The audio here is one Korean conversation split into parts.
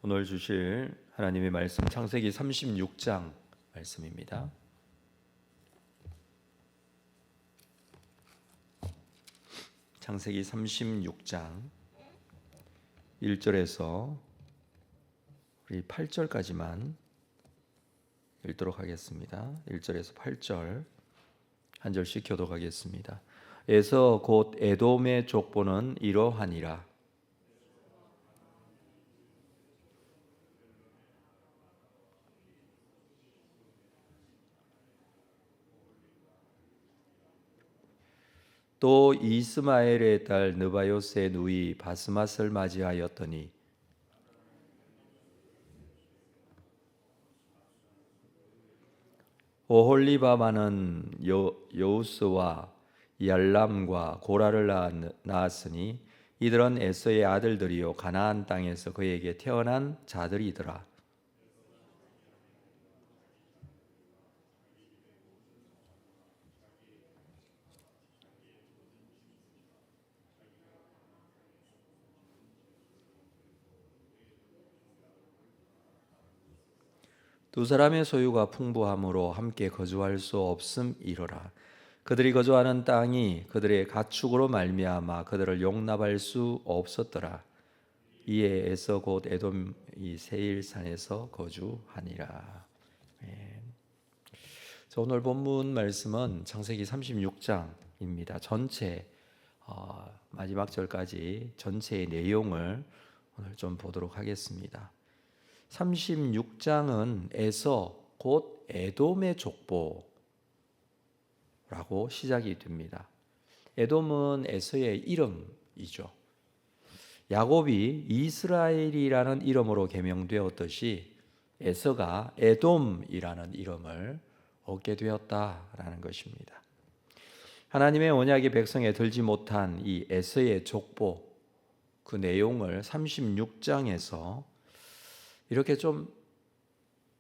오늘 주실 하나님의 말씀 창세기 36장 말씀입니다. 창세기 36장 1절에서 우리 8절까지만 읽도록 하겠습니다. 1절에서 8절 한 절씩 교독하겠습니다. 에서 곧 에돔의 족보는 이러하니라. 또 이스마엘의 딸 느바요스의 누이 바스맛을 맞이하였더니 오홀리바마는 여우스와 얄람과 고라를 낳았으니 이들은 에서의 아들들이요 가나안 땅에서 그에게 태어난 자들이더라. 두 사람의 소유가 풍부함으로 함께 거주할 수 없음이로라. 그들이 거주하는 땅이 그들의 가축으로 말미암아 그들을 용납할 수 없었더라. 이에 에서 곧 에돔이 세일산에서 거주하니라. 오늘 본문 말씀은 창세기 36장입니다. 전체 마지막 절까지 전체의 내용을 오늘 좀 보도록 하겠습니다. 36장은 에서 곧 에돔의 족보라고 시작이 됩니다. 에돔은 에서의 이름이죠. 야곱이 이스라엘이라는 이름으로 개명되었듯이 에서가 에돔이라는 이름을 얻게 되었다라는 것입니다. 하나님의 언약의 백성에 들지 못한 이 에서의 족보, 그 내용을 36장에서 이렇게 좀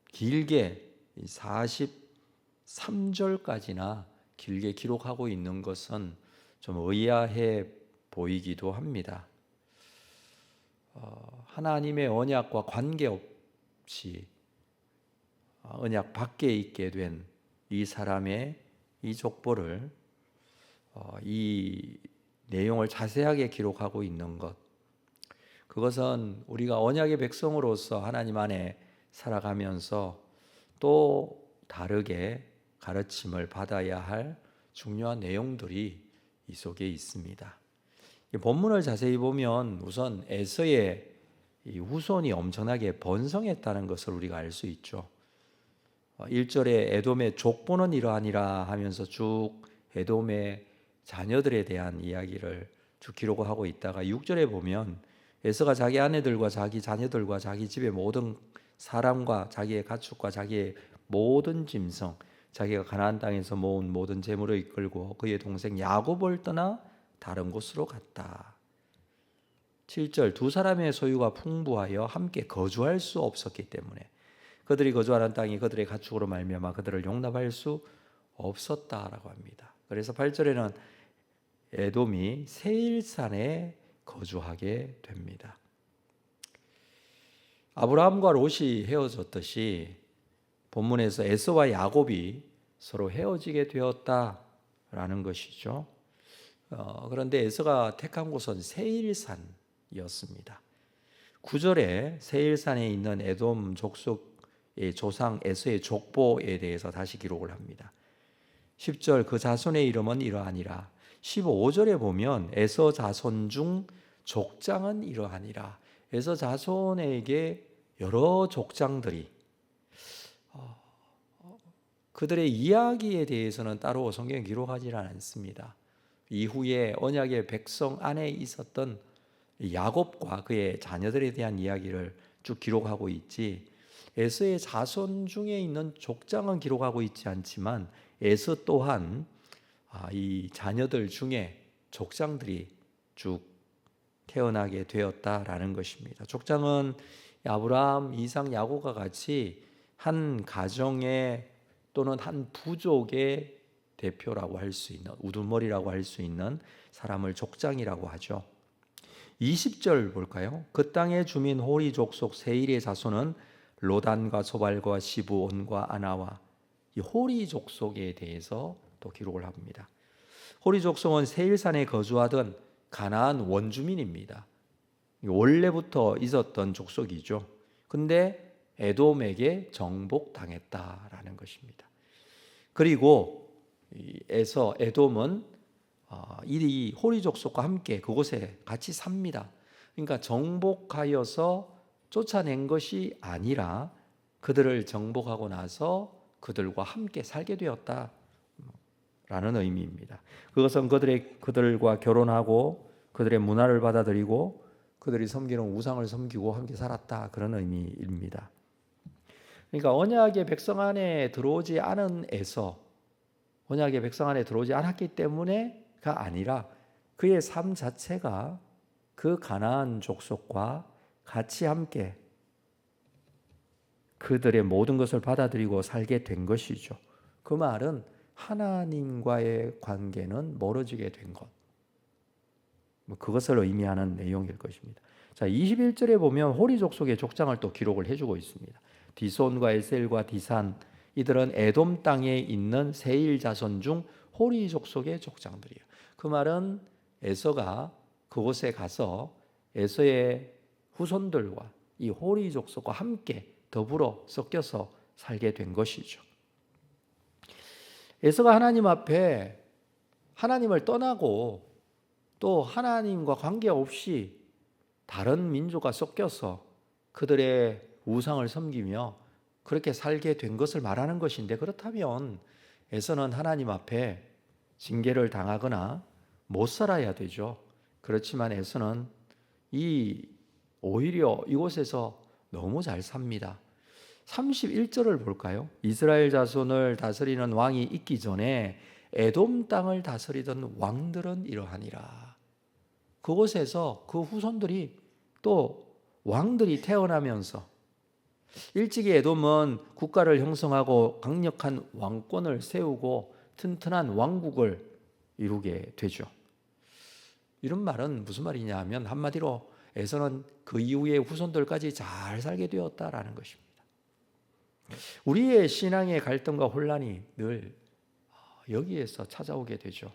길게 43절까지나 길게 기록하고 있는 것은 좀 의아해 보이기도 합니다. 하나님의 언약과 관계없이 언약 밖에 있게 된 이 사람의 이 족보를 이 내용을 자세하게 기록하고 있는 것, 그것은 우리가 언약의 백성으로서 하나님 안에 살아가면서 또 다르게 가르침을 받아야 할 중요한 내용들이 이 속에 있습니다. 이 본문을 자세히 보면 우선 에서의 이 후손이 엄청나게 번성했다는 것을 우리가 알 수 있죠. 1절에 에돔의 족보는 이러하니라 하면서 쭉 에돔의 자녀들에 대한 이야기를 쭉 기록하고 있다가 6절에 보면 에서가 자기 아내들과 자기 자녀들과 자기 집의 모든 사람과 자기의 가축과 자기의 모든 짐승, 자기가 가나안 땅에서 모은 모든 재물을 이끌고 그의 동생 야곱을 떠나 다른 곳으로 갔다. 7절 두 사람의 소유가 풍부하여 함께 거주할 수 없었기 때문에 그들이 거주하는 땅이 그들의 가축으로 말미암아 그들을 용납할 수 없었다라고 합니다. 그래서 8절에는 에돔이 세일산에 거주하게 됩니다. 아브라함과 롯이 헤어졌듯이 본문에서 에서와 야곱이 서로 헤어지게 되었다라는 것이죠. 그런데 에서가 택한 곳은 세일산이었습니다. 9절에 세일산에 있는 에돔 족속의 조상 에서의 족보에 대해서 다시 기록을 합니다. 10절 그 자손의 이름은 이러하니라. 15절에 보면 에서 자손 중 족장은 이러하니라. 에서 자손에게 여러 족장들이 그들의 이야기에 대해서는 따로 성경에 기록하지 않습니다. 이후에 언약의 백성 안에 있었던 야곱과 그의 자녀들에 대한 이야기를 쭉 기록하고 있지, 에서의 자손 중에 있는 족장은 기록하고 있지 않지만 에서 또한 이 자녀들 중에 족장들이 쭉 태어나게 되었다라는 것입니다. 족장은 아브라함, 이삭, 야곱과 같이 한 가정의 또는 한 부족의 대표라고 할 수 있는, 우두머리라고 할 수 있는 사람을 족장이라고 하죠. 20절 볼까요? 그 땅의 주민 호리 족속 세일의 자손은 로단과 소발과 시브온과 아나와 이 호리 족속에 대해서 또 기록을 합니다. 호리 족속은 세일산에 거주하던 가나안 원주민입니다. 원래부터 있었던 족속이죠. 근데 에돔에게 정복당했다라는 것입니다. 그리고 에돔은 이 호리 족속과 함께 그곳에 같이 삽니다. 그러니까 정복하여서 쫓아낸 것이 아니라 그들을 정복하고 나서 그들과 함께 살게 되었다라는 의미입니다. 그것은 그들과 결혼하고 그들의 문화를 받아들이고 그들이 섬기는 우상을 섬기고 함께 살았다, 그런 의미입니다. 그러니까 언약의 백성 안에 들어오지 않은 에서, 언약의 백성 안에 들어오지 않았기 때문에가 아니라 그의 삶 자체가 그 가나안 족속과 같이 함께 그들의 모든 것을 받아들이고 살게 된 것이죠. 그 말은 하나님과의 관계는 멀어지게 된 것, 그것을 의미하는 내용일 것입니다. 자, 21절에 보면 호리 족속의 족장을 또 기록을 해주고 있습니다. 디손과 에셀과 디산, 이들은 에돔 땅에 있는 세일 자손 중 호리 족속의 족장들이에요. 그 말은 에서가 그곳에 가서 에서의 후손들과 이 호리 족속과 함께 더불어 섞여서 살게 된 것이죠. 에서가 하나님 앞에 하나님을 떠나고 또 하나님과 관계없이 다른 민족과 섞여서 그들의 우상을 섬기며 그렇게 살게 된 것을 말하는 것인데, 그렇다면 에서는 하나님 앞에 징계를 당하거나 못 살아야 되죠. 그렇지만 에서는 오히려 이곳에서 너무 잘 삽니다. 31절을 볼까요? 이스라엘 자손을 다스리는 왕이 있기 전에 에돔 땅을 다스리던 왕들은 이러하니라. 그곳에서 그 후손들이 또 왕들이 태어나면서 일찍이 에돔은 국가를 형성하고 강력한 왕권을 세우고 튼튼한 왕국을 이루게 되죠. 이런 말은 무슨 말이냐 하면 한마디로 에서는 그 이후의 후손들까지 잘 살게 되었다라는 것입니다. 우리의 신앙의 갈등과 혼란이 늘 여기에서 찾아오게 되죠.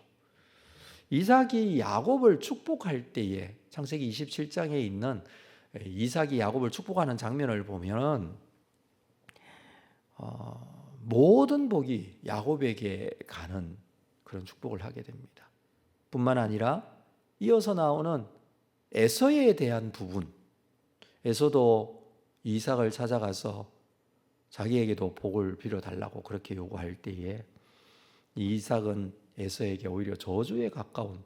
이삭이 야곱을 축복할 때에 창세기 27장에 있는 이삭이 야곱을 축복하는 장면을 보면 모든 복이 야곱에게 가는 그런 축복을 하게 됩니다. 뿐만 아니라 이어서 나오는 에서에 대한 부분, 에서도 이삭을 찾아가서 자기에게도 복을 빌어달라고 그렇게 요구할 때에 이삭은 에서에게 오히려 저주에 가까운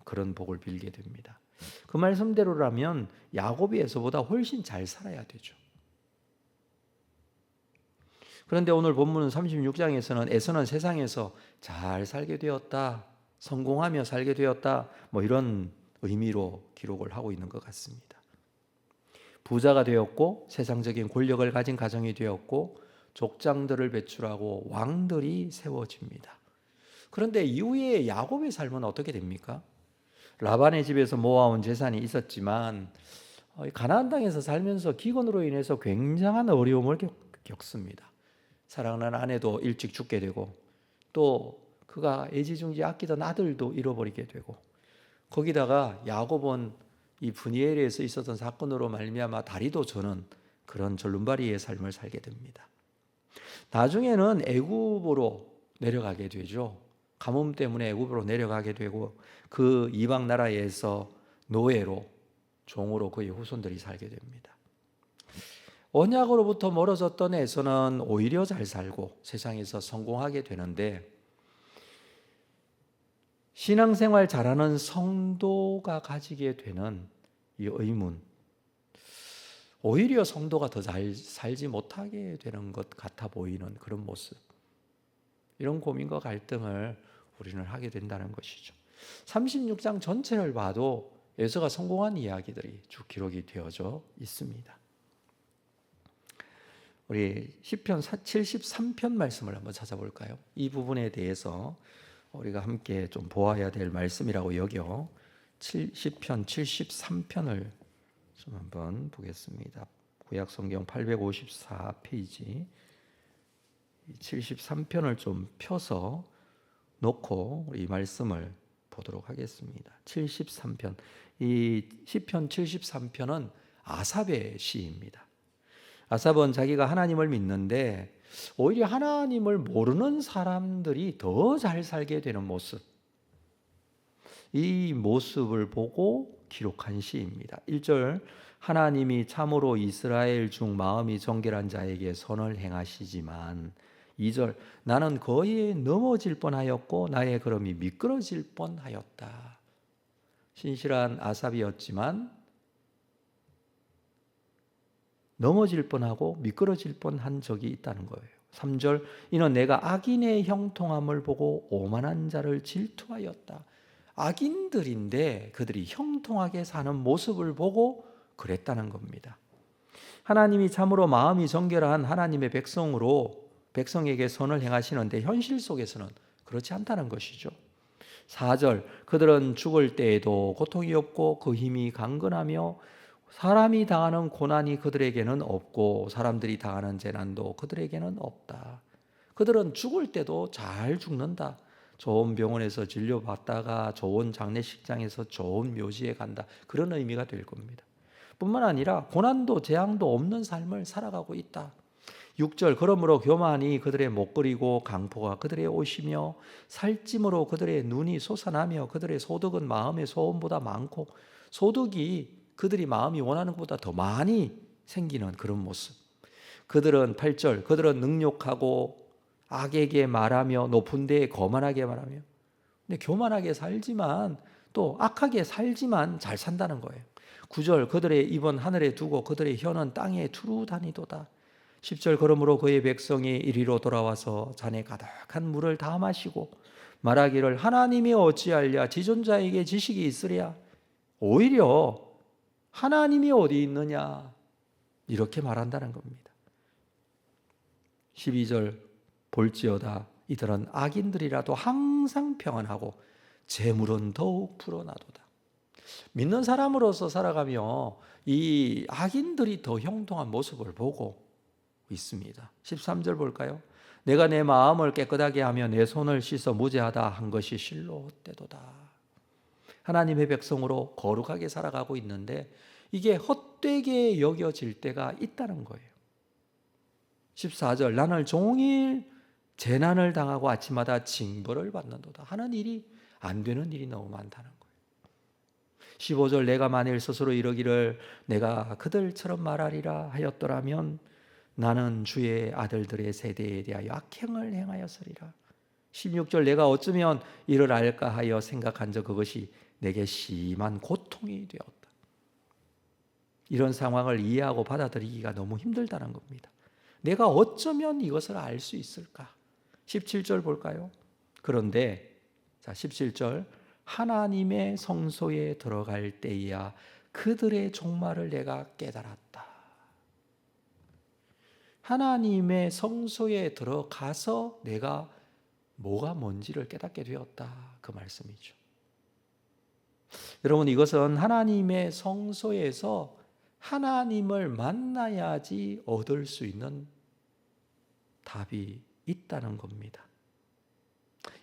그런 복을 빌게 됩니다. 그 말씀대로라면 야곱이 에서보다 훨씬 잘 살아야 되죠. 그런데 오늘 본문 36장에서는 에서는 세상에서 잘 살게 되었다, 성공하며 살게 되었다, 이런 의미로 기록을 하고 있는 것 같습니다. 부자가 되었고 세상적인 권력을 가진 가정이 되었고 족장들을 배출하고 왕들이 세워집니다. 그런데 이후에 야곱의 삶은 어떻게 됩니까? 라반의 집에서 모아온 재산이 있었지만 가나안 땅에서 살면서 기근으로 인해서 굉장한 어려움을 겪습니다. 사랑하는 아내도 일찍 죽게 되고 또 그가 애지중지 아끼던 아들도 잃어버리게 되고, 거기다가 야곱은 이 브니엘에서 있었던 사건으로 말미암아 다리도 저는 그런 절름발이의 삶을 살게 됩니다. 나중에는 애굽으로 내려가게 되죠. 가뭄 때문에 애굽으로 내려가게 되고 그 이방 나라에서 노예로, 종으로 그의 후손들이 살게 됩니다. 언약으로부터 멀어졌던 에서는 오히려 잘 살고 세상에서 성공하게 되는데, 신앙생활 잘하는 성도가 가지게 되는 이 의문, 오히려 성도가 더 잘 살지 못하게 되는 것 같아 보이는 그런 모습, 이런 고민과 갈등을 우리는 하게 된다는 것이죠. 36장 전체를 봐도 에서가 성공한 이야기들이 쭉 기록이 되어져 있습니다. 우리 시편 73편 말씀을 한번 찾아볼까요? 이 부분에 대해서 우리가 함께 좀 보아야 될 말씀이라고 여겨 시편 73편을 좀 한번 보겠습니다. 구약 성경 854페이지 73편을 좀 펴서 놓고 이 말씀을 보도록 하겠습니다. 73편. 이 시편 73편은 아삽의 시입니다. 아삽은 자기가 하나님을 믿는데 오히려 하나님을 모르는 사람들이 더 잘 살게 되는 모습, 이 모습을 보고 기록한 시입니다. 1절, 하나님이 참으로 이스라엘 중 마음이 정결한 자에게 선을 행하시지만, 2절, 나는 거의 넘어질 뻔하였고 나의 걸음이 미끄러질 뻔하였다. 신실한 아삽이었지만 넘어질 뻔하고 미끄러질 뻔한 적이 있다는 거예요. 3절, 이는 내가 악인의 형통함을 보고 오만한 자를 질투하였다. 악인들인데 그들이 형통하게 사는 모습을 보고 그랬다는 겁니다. 하나님이 참으로 마음이 정결한 하나님의 백성에게 선을 행하시는데 현실 속에서는 그렇지 않다는 것이죠. 4절, 그들은 죽을 때에도 고통이 없고 그 힘이 강건하며 사람이 당하는 고난이 그들에게는 없고 사람들이 당하는 재난도 그들에게는 없다. 그들은 죽을 때도 잘 죽는다. 좋은 병원에서 진료받다가 좋은 장례식장에서 좋은 묘지에 간다. 그런 의미가 될 겁니다. 뿐만 아니라 고난도 재앙도 없는 삶을 살아가고 있다. 6절, 그러므로 교만이 그들의 목걸이고 강포가 그들의 옷이며 살찜으로 그들의 눈이 솟아나며 그들의 소득은 마음의 소원보다 많고, 소득이 그들이 마음이 원하는 것보다 더 많이 생기는 그런 모습. 그들은 8절, 그들은 능욕하고 악에게 말하며 높은 데에 거만하게 말하며, 근데 교만하게 살지만 또 악하게 살지만 잘 산다는 거예요. 9절, 그들의 입은 하늘에 두고 그들의 혀는 땅에 두루 다니도다. 10절, 그러므로 그의 백성이 이리로 돌아와서 잔에 가득한 물을 다 마시고 말하기를 하나님이 어찌하랴, 지존자에게 지식이 있으랴. 오히려 하나님이 어디 있느냐, 이렇게 말한다는 겁니다. 12절, 볼지어다 이들은 악인들이라도 항상 평안하고 재물은 더욱 불어나도다. 믿는 사람으로서 살아가며 이 악인들이 더 형통한 모습을 보고 있습니다. 13절 볼까요? 내가 내 마음을 깨끗하게 하며 내 손을 씻어 무죄하다 한 것이 실로 헛되도다. 하나님의 백성으로 거룩하게 살아가고 있는데 이게 헛되게 여겨질 때가 있다는 거예요. 14절, 나는 종일 재난을 당하고 아침마다 징벌을 받는도다. 하는 일이 안 되는 일이 너무 많다는 거예요. 15절, 내가 만일 스스로 이러기를 내가 그들처럼 말하리라 하였더라면 나는 주의 아들들의 세대에 대하여 악행을 행하였으리라. 16절, 내가 어쩌면 이를 알까 하여 생각한 적 그것이 내게 심한 고통이 되었다. 이런 상황을 이해하고 받아들이기가 너무 힘들다는 겁니다. 내가 어쩌면 이것을 알 수 있을까? 17절 볼까요? 그런데 17절, 하나님의 성소에 들어갈 때야 그들의 종말을 내가 깨달았다. 하나님의 성소에 들어가서 내가 뭐가 뭔지를 깨닫게 되었다, 그 말씀이죠. 여러분, 이것은 하나님의 성소에서 하나님을 만나야지 얻을 수 있는 답이 있다는 겁니다.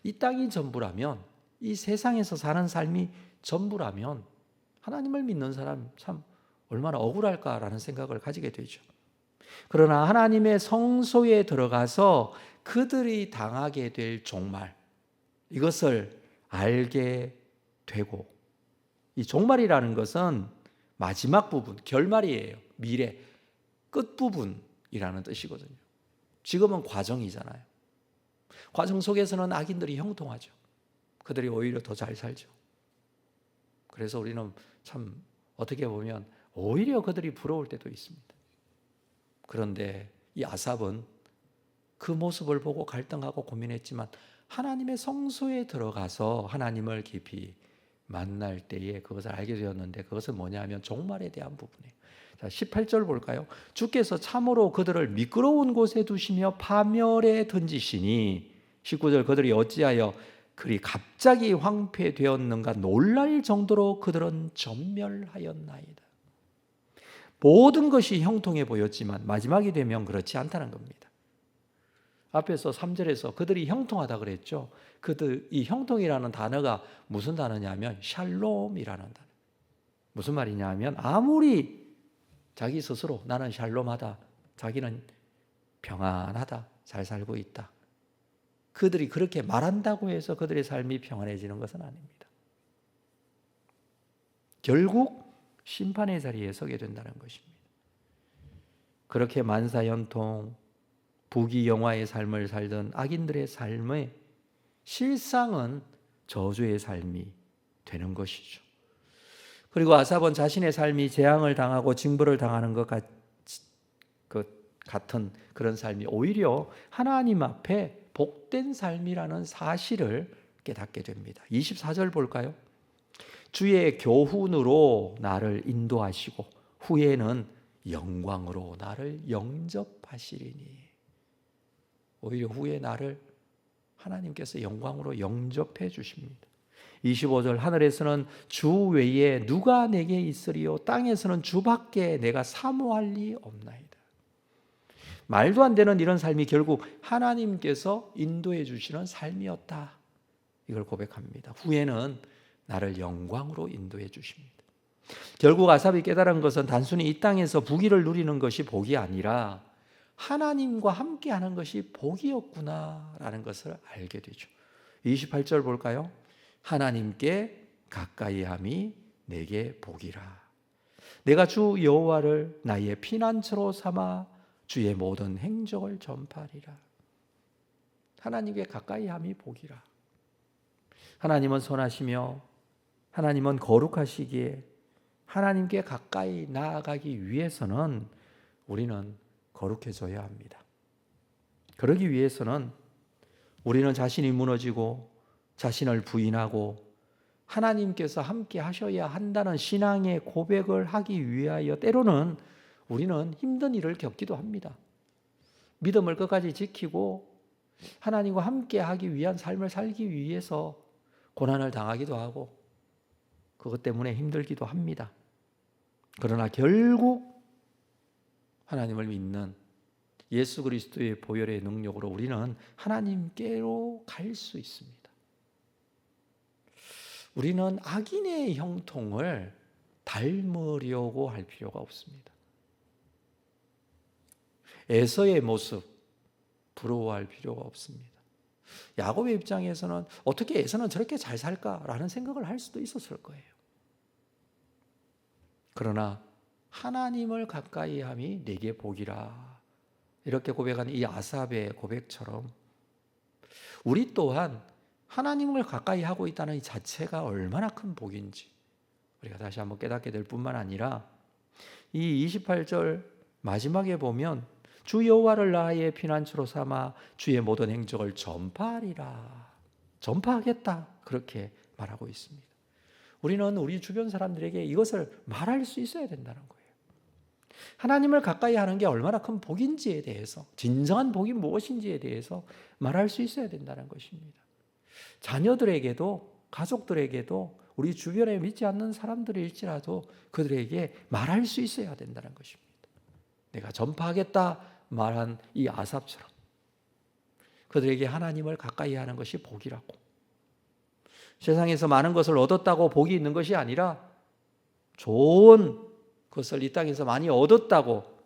이 땅이 전부라면, 이 세상에서 사는 삶이 전부라면 하나님을 믿는 사람 참 얼마나 억울할까라는 생각을 가지게 되죠. 그러나 하나님의 성소에 들어가서 그들이 당하게 될 종말, 이것을 알게 되고, 이 종말이라는 것은 마지막 부분, 결말이에요. 미래, 끝부분이라는 뜻이거든요. 지금은 과정이잖아요. 과정 속에서는 악인들이 형통하죠. 그들이 오히려 더 잘 살죠. 그래서 우리는 참 어떻게 보면 오히려 그들이 부러울 때도 있습니다. 그런데 이 아삽은 그 모습을 보고 갈등하고 고민했지만 하나님의 성소에 들어가서 하나님을 깊이 만날 때에 그것을 알게 되었는데, 그것은 뭐냐 하면 종말에 대한 부분이에요. 자, 18절 볼까요? 주께서 참으로 그들을 미끄러운 곳에 두시며 파멸에 던지시니, 19절, 그들이 어찌하여 그리 갑자기 황폐되었는가 놀랄 정도로 그들은 전멸하였나이다. 모든 것이 형통해 보였지만 마지막이 되면 그렇지 않다는 겁니다. 앞에서 3절에서 그들이 형통하다 그랬죠. 이 형통이라는 단어가 무슨 단어냐면 샬롬이라는 단어. 무슨 말이냐면 아무리 자기 스스로 나는 샬롬하다, 자기는 평안하다, 잘 살고 있다, 그들이 그렇게 말한다고 해서 그들의 삶이 평안해지는 것은 아닙니다. 결국 심판의 자리에 서게 된다는 것입니다. 그렇게 만사형통 부귀영화의 삶을 살던 악인들의 삶의 실상은 저주의 삶이 되는 것이죠. 그리고 아삽은 자신의 삶이 재앙을 당하고 징벌을 당하는 것 같은 그런 삶이 오히려 하나님 앞에 복된 삶이라는 사실을 깨닫게 됩니다. 24절 볼까요? 주의 교훈으로 나를 인도하시고 후에는 영광으로 나를 영접하시리니. 오히려 후에 나를 하나님께서 영광으로 영접해 주십니다. 25절 하늘에서는 주 외에 누가 내게 있으리요 땅에서는 주밖에 내가 사모할 리 없나이다. 말도 안 되는 이런 삶이 결국 하나님께서 인도해 주시는 삶이었다. 이걸 고백합니다. 후에는 나를 영광으로 인도해 주십니다. 결국 아삽이 깨달은 것은 단순히 이 땅에서 부귀를 누리는 것이 복이 아니라 하나님과 함께하는 것이 복이었구나라는 것을 알게 되죠. 28절 볼까요? 하나님께 가까이함이 내게 복이라. 내가 주 여호와를 나의 피난처로 삼아 주의 모든 행적을 전파하리라. 하나님께 가까이함이 복이라. 하나님은 선하시며 하나님은 거룩하시기에 하나님께 가까이 나아가기 위해서는 우리는 거룩해져야 합니다. 그러기 위해서는 우리는 자신이 무너지고 자신을 부인하고 하나님께서 함께 하셔야 한다는 신앙의 고백을 하기 위하여 때로는 우리는 힘든 일을 겪기도 합니다. 믿음을 끝까지 지키고 하나님과 함께 하기 위한 삶을 살기 위해서 고난을 당하기도 하고 그것 때문에 힘들기도 합니다. 그러나 결국 하나님을 믿는 예수 그리스도의 보혈의 능력으로 우리는 하나님께로 갈 수 있습니다. 우리는 악인의 형통을 닮으려고 할 필요가 없습니다. 에서의 모습 부러워할 필요가 없습니다. 야곱의 입장에서는 어떻게 에서는 저렇게 잘 살까라는 생각을 할 수도 있었을 거예요. 그러나 하나님을 가까이 함이 내게 복이라 이렇게 고백한 이 아삽의 고백처럼 우리 또한 하나님을 가까이 하고 있다는 이 자체가 얼마나 큰 복인지 우리가 다시 한번 깨닫게 될 뿐만 아니라 이 28절 마지막에 보면 주 여호와를 나의 피난처로 삼아 주의 모든 행적을 전파하리라. 전파하겠다. 그렇게 말하고 있습니다. 우리는 우리 주변 사람들에게 이것을 말할 수 있어야 된다는 거예요. 하나님을 가까이 하는 게 얼마나 큰 복인지에 대해서, 진정한 복이 무엇인지에 대해서 말할 수 있어야 된다는 것입니다. 자녀들에게도 가족들에게도 우리 주변에 믿지 않는 사람들일지라도 그들에게 말할 수 있어야 된다는 것입니다. 내가 전파하겠다 말한 이 아삽처럼 그들에게 하나님을 가까이 하는 것이 복이라고, 세상에서 많은 것을 얻었다고 복이 있는 것이 아니라 좋은 것을 이 땅에서 많이 얻었다고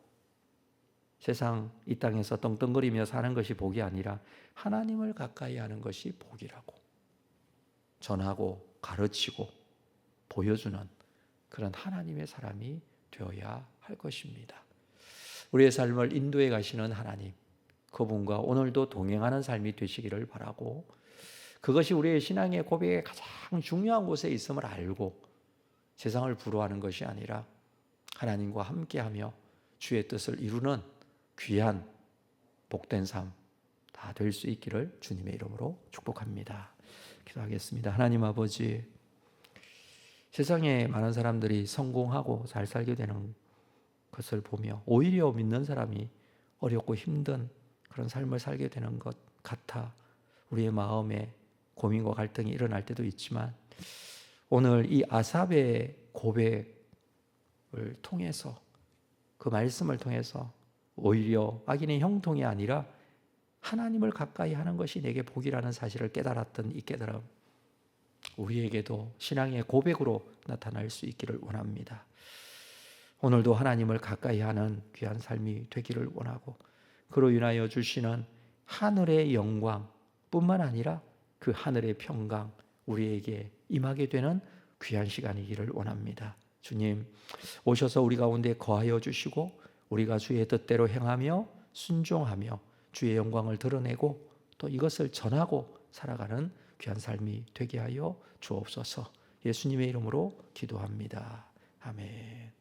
세상 이 땅에서 떵떵거리며 사는 것이 복이 아니라 하나님을 가까이 하는 것이 복이라고 전하고 가르치고 보여주는 그런 하나님의 사람이 되어야 할 것입니다. 우리의 삶을 인도해 가시는 하나님, 그분과 오늘도 동행하는 삶이 되시기를 바라고, 그것이 우리의 신앙의 고백의 가장 중요한 곳에 있음을 알고 세상을 부러워하는 것이 아니라 하나님과 함께하며 주의 뜻을 이루는 귀한 복된 삶 다 될 수 있기를 주님의 이름으로 축복합니다. 기도하겠습니다. 하나님 아버지, 세상에 많은 사람들이 성공하고 잘 살게 되는 것을 보며 오히려 믿는 사람이 어렵고 힘든 그런 삶을 살게 되는 것 같아 우리의 마음에 고민과 갈등이 일어날 때도 있지만 오늘 이 아삽의 고백을 통해서 그 말씀을 통해서 오히려 악인의 형통이 아니라 하나님을 가까이 하는 것이 내게 복이라는 사실을 깨달았던 이 깨달음, 우리에게도 신앙의 고백으로 나타날 수 있기를 원합니다. 오늘도 하나님을 가까이 하는 귀한 삶이 되기를 원하고, 그로 인하여 주시는 하늘의 영광 뿐만 아니라 그 하늘의 평강 우리에게 임하게 되는 귀한 시간이기를 원합니다. 주님, 오셔서 우리 가운데 거하여 주시고 우리가 주의 뜻대로 행하며 순종하며 주의 영광을 드러내고 또 이것을 전하고 살아가는 귀한 삶이 되게 하여 주옵소서. 예수님의 이름으로 기도합니다. 아멘.